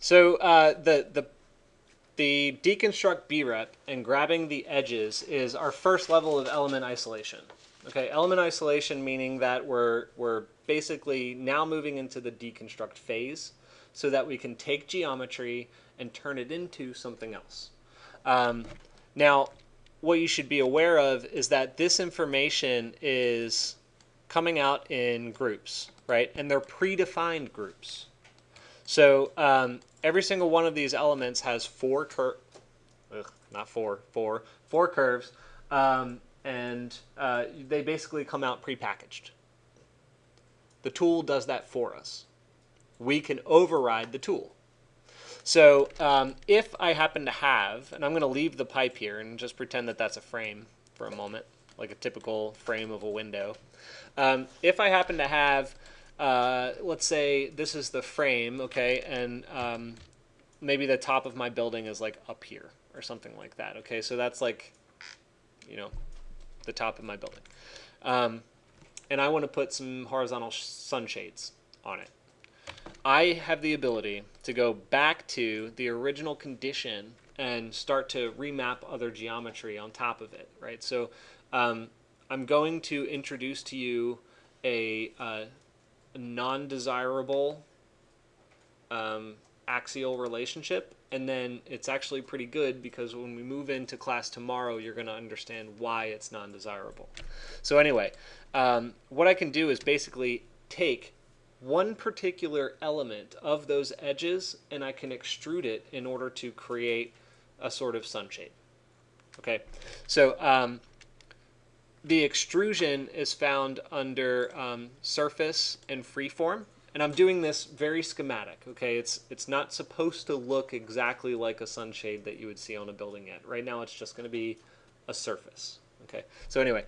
So the deconstruct brep and grabbing the edges is our first level of element isolation. Okay, element isolation meaning that we're basically now moving into the deconstruct phase, so that we can take geometry and turn it into something else. Now, what you should be aware of is that this information is coming out in groups, right? And they're predefined groups. So every single one of these elements has four curves, and they basically come out prepackaged. The tool does that for us. We can override the tool. So if I happen to have, and I'm going to leave the pipe here and just pretend that that's a frame for a moment, like a typical frame of a window. If I happen to have, let's say this is the frame, okay, and maybe the top of my building is like up here or something like that, okay, so that's like, you know, the top of my building. And I want to put some horizontal sunshades on it. I have the ability to go back to the original condition and start to remap other geometry on top of it, right? So I'm going to introduce to you a non-desirable axial relationship, and then it's actually pretty good because when we move into class tomorrow, you're going to understand why it's non-desirable. So anyway, what I can do is basically take one particular element of those edges and I can extrude it in order to create a sort of sunshade. Okay, so the extrusion is found under surface and freeform, and I'm doing this very schematic. Okay, it's not supposed to look exactly like a sunshade that you would see on a building yet. Right now, it's just going to be a surface. Okay, so anyway,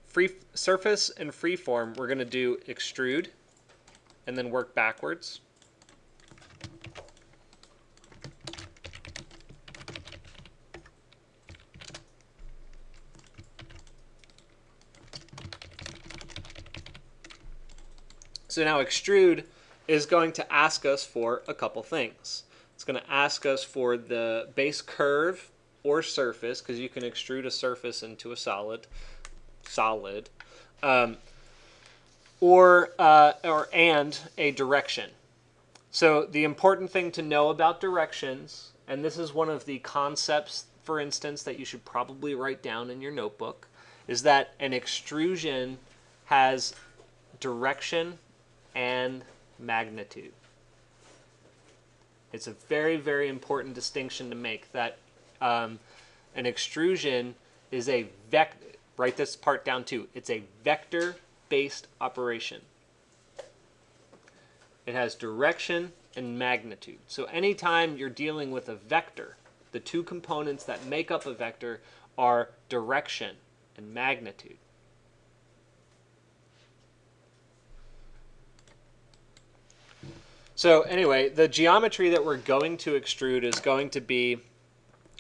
free surface and freeform, we're going to do extrude, and then work backwards. So now extrude is going to ask us for a couple things. It's going to ask us for the base curve or surface, because you can extrude a surface into a solid, and a direction. So the important thing to know about directions, and this is one of the concepts, for instance, that you should probably write down in your notebook, is that an extrusion has direction and magnitude. It's a very, very important distinction to make, that an extrusion is a vector. Write this part down too. It's a vector-based operation. It has direction and magnitude. So anytime you're dealing with a vector, the two components that make up a vector are direction and magnitude. So anyway, the geometry that we're going to extrude is going to be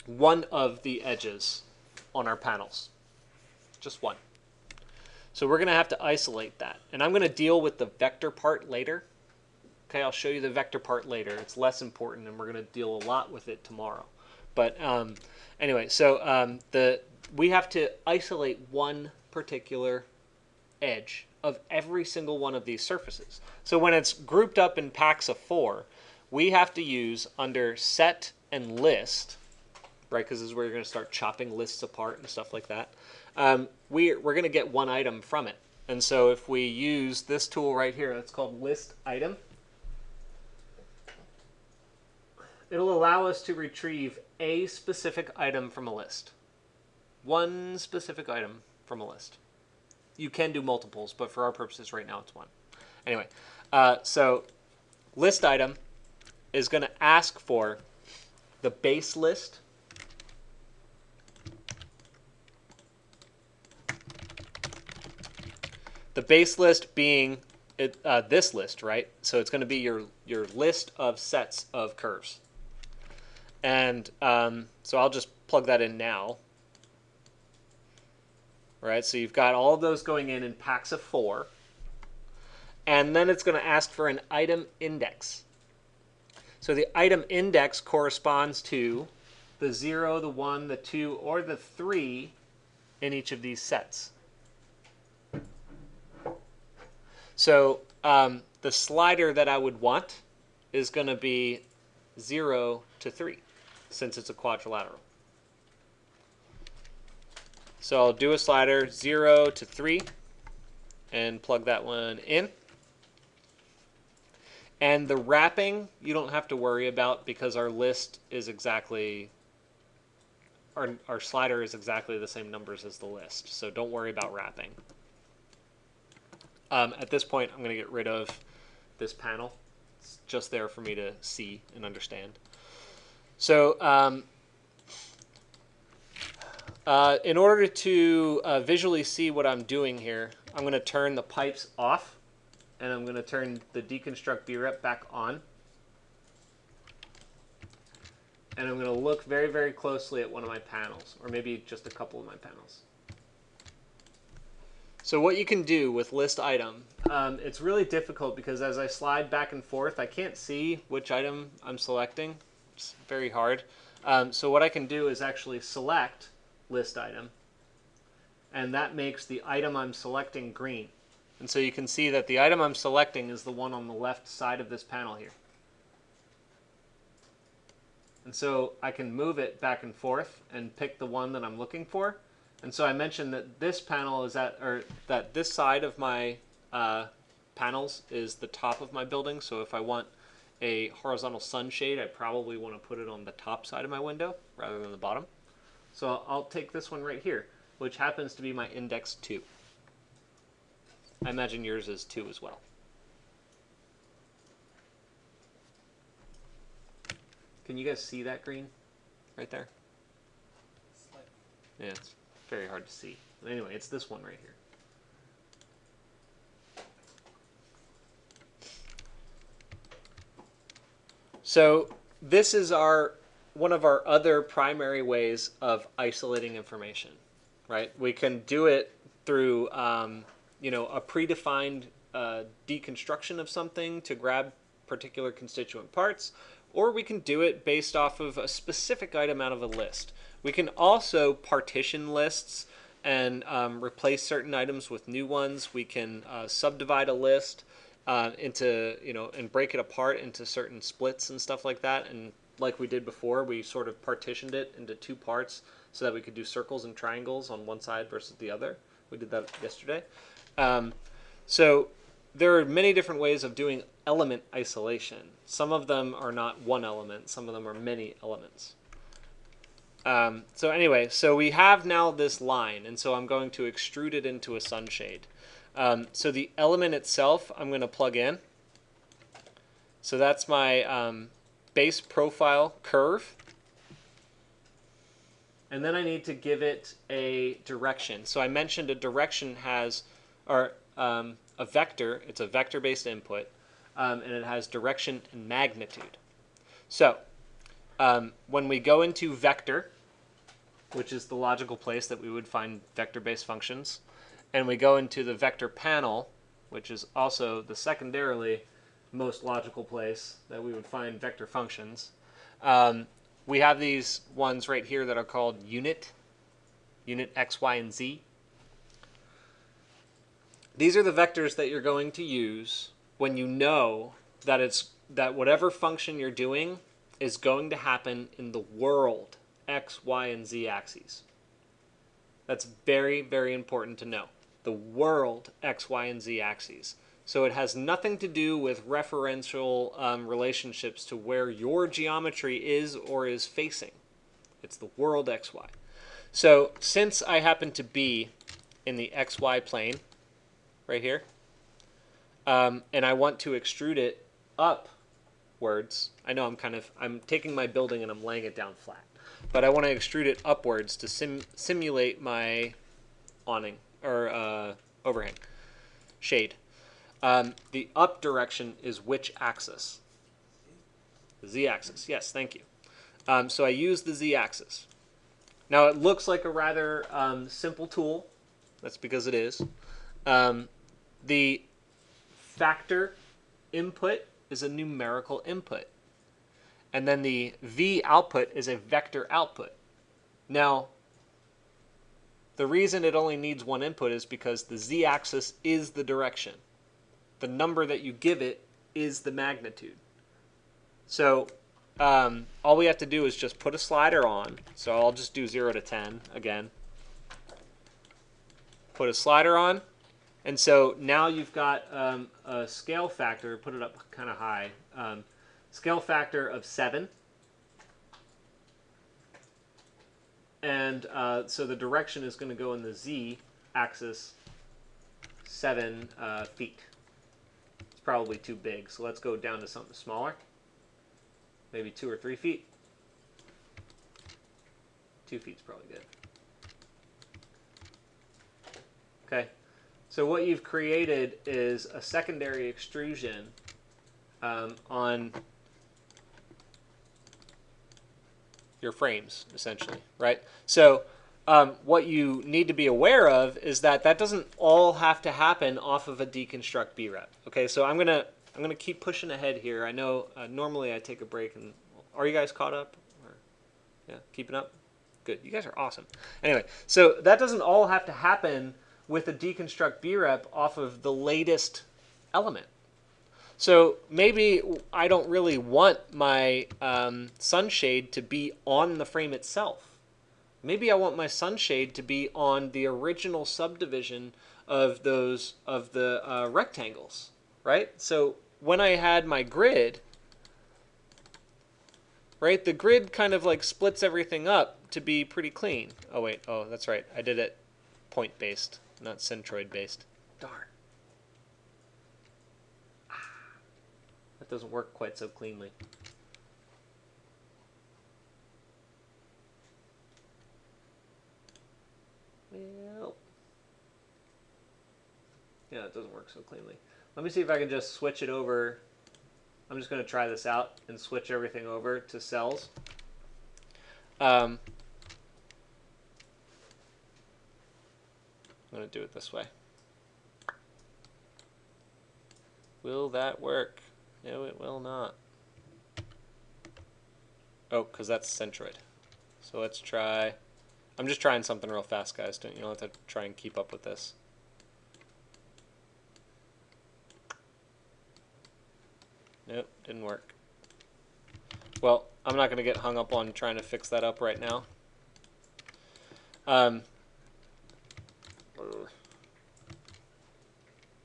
one of the edges on our panels. Just one. So we're going to have to isolate that. And I'm going to deal with the vector part later. Okay, I'll show you the vector part later. It's less important, and we're going to deal a lot with it tomorrow. But anyway, so we have to isolate one particular edge of every single one of these surfaces. So when it's grouped up in packs of 4, we have to use under set and list, right, because this is where you're going to start chopping lists apart and stuff like that. We're going to get one item from it. And so if we use this tool right here, it's called list item, it'll allow us to retrieve a specific item from a list. One specific item from a list. You can do multiples, but for our purposes right now, it's one. Anyway, so list item is going to ask for the base list, the base list being this list, right? So it's going to be your list of sets of curves. And so I'll just plug that in now. Right, so you've got all of those going in packs of 4. And then it's going to ask for an item index. So the item index corresponds to the 0, the 1, the 2, or the 3 in each of these sets. So the slider that I would want is going to be 0 to 3, since it's a quadrilateral. So I'll do a slider 0 to 3 and plug that one in. And the wrapping you don't have to worry about because our list is exactly, our slider is exactly the same numbers as the list. So don't worry about wrapping. At this point, I'm going to get rid of this panel. It's just there for me to see and understand. So in order to visually see what I'm doing here, I'm going to turn the pipes off, and I'm going to turn the deconstruct brep back on. And I'm going to look very, very closely at one of my panels, or maybe just a couple of my panels. So what you can do with list item, it's really difficult because as I slide back and forth, I can't see which item I'm selecting. It's very hard. So what I can do is actually select list item, and that makes the item I'm selecting green. And so you can see that the item I'm selecting is the one on the left side of this panel here. And so I can move it back and forth and pick the one that I'm looking for. And so I mentioned that this panel is that this side of my panels is the top of my building. So if I want a horizontal sunshade, I probably want to put it on the top side of my window rather than the bottom. So I'll take this one right here, which happens to be my index 2. I imagine yours is 2 as well. Can you guys see that green right there? Yeah, it's very hard to see. But anyway, it's this one right here. So this is one of our other primary ways of isolating information, right? We can do it through a predefined deconstruction of something to grab particular constituent parts, or we can do it based off of a specific item out of a list. We can also partition lists and replace certain items with new ones. We can subdivide a list into, and break it apart into certain splits and stuff like that. And like we did before, we sort of partitioned it into 2 parts so that we could do circles and triangles on one side versus the other. We did that yesterday. So there are many different ways of doing element isolation. Some of them are not one element. Some of them are many elements. So anyway, so we have now this line, and so I'm going to extrude it into a sunshade. So the element itself, I'm going to plug in. So that's my base profile curve. And then I need to give it a direction. So I mentioned a direction has, or a vector, it's a vector-based input, and it has direction and magnitude. So when we go into vector, which is the logical place that we would find vector-based functions, and we go into the vector panel, which is also the secondarily most logical place that we would find vector functions, we have these ones right here that are called unit X, Y, and Z. These are the vectors that you're going to use when you know that whatever function you're doing is going to happen in the world X, Y, and Z axes. That's very, very important to know. The world X, Y, and Z axes. So it has nothing to do with referential relationships to where your geometry is or is facing. It's the world X, Y. So since I happen to be in the X, Y plane right here, and I want to extrude it upwards, I know I'm taking my building and I'm laying it down flat. But I want to extrude it upwards to simulate my awning, or overhang, shade. The up direction is which axis? The z-axis, yes, thank you. So I use the z-axis. Now it looks like a rather simple tool. That's because it is. The factor input is a numerical input. and then the V output is a vector output. Now, the reason it only needs one input is because the Z-axis is the direction. The number that you give it is the magnitude. So all we have to do is just put a slider on. So I'll just do 0 to 10 again. Put a slider on. And so now you've got a scale factor, put it up kind of high, scale factor of 7. And so the direction is going to go in the Z-axis 7 feet. It's probably too big, so let's go down to something smaller. Maybe 2 or 3 feet. 2 feet's probably good. Okay, so what you've created is a secondary extrusion on your frames, essentially, right? So what you need to be aware of is that that doesn't all have to happen off of a deconstruct brep. Okay, so I'm gonna keep pushing ahead here. I know normally I take a break, and are you guys caught up? Or, yeah, keeping up? Good, you guys are awesome. Anyway, so that doesn't all have to happen with a deconstruct brep off of the latest element. So maybe I don't really want my sunshade to be on the frame itself. Maybe I want my sunshade to be on the original subdivision of the rectangles, right? So when I had my grid, right, the grid kind of like splits everything up to be pretty clean. Oh wait, oh that's right, I did it point based, not centroid based. Darn. That doesn't work quite so cleanly. Well, yeah, it doesn't work so cleanly. Let me see if I can just switch it over. I'm just going to try this out and switch everything over to cells. I'm going to do it this way. Will that work? No, it will not. Oh, because that's centroid. So let's try. I'm just trying something real fast, guys. You don't have to try and keep up with this. Nope, didn't work. Well, I'm not going to get hung up on trying to fix that up right now.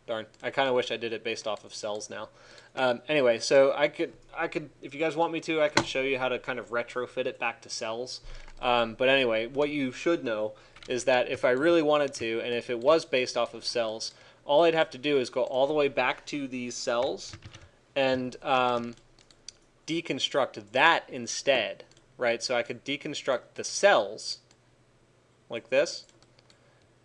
Darn, I kind of wish I did it based off of cells now. Anyway, so I could, if you guys want me to, I could show you how to kind of retrofit it back to cells. But anyway, what you should know is that if I really wanted to, and if it was based off of cells, all I'd have to do is go all the way back to these cells and deconstruct that instead, right? So I could deconstruct the cells like this,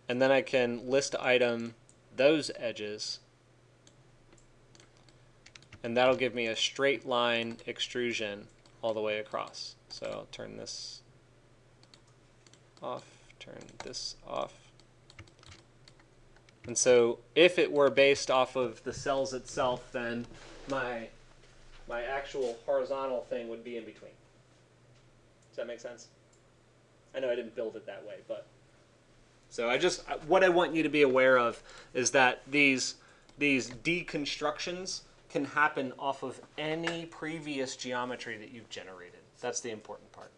and then I can list item those edges, and that'll give me a straight line extrusion all the way across. So I'll turn this off, turn this off. And so if it were based off of the cells itself, then my actual horizontal thing would be in between. Does that make sense? I know I didn't build it that way, but so what I want you to be aware of is that these deconstructions can happen off of any previous geometry that you've generated. That's the important part.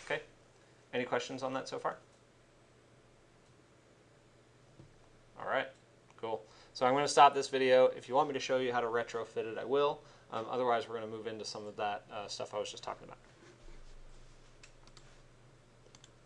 Okay? Any questions on that so far? All right, cool. So I'm going to stop this video. If you want me to show you how to retrofit it, I will. Otherwise, we're going to move into some of that stuff I was just talking about.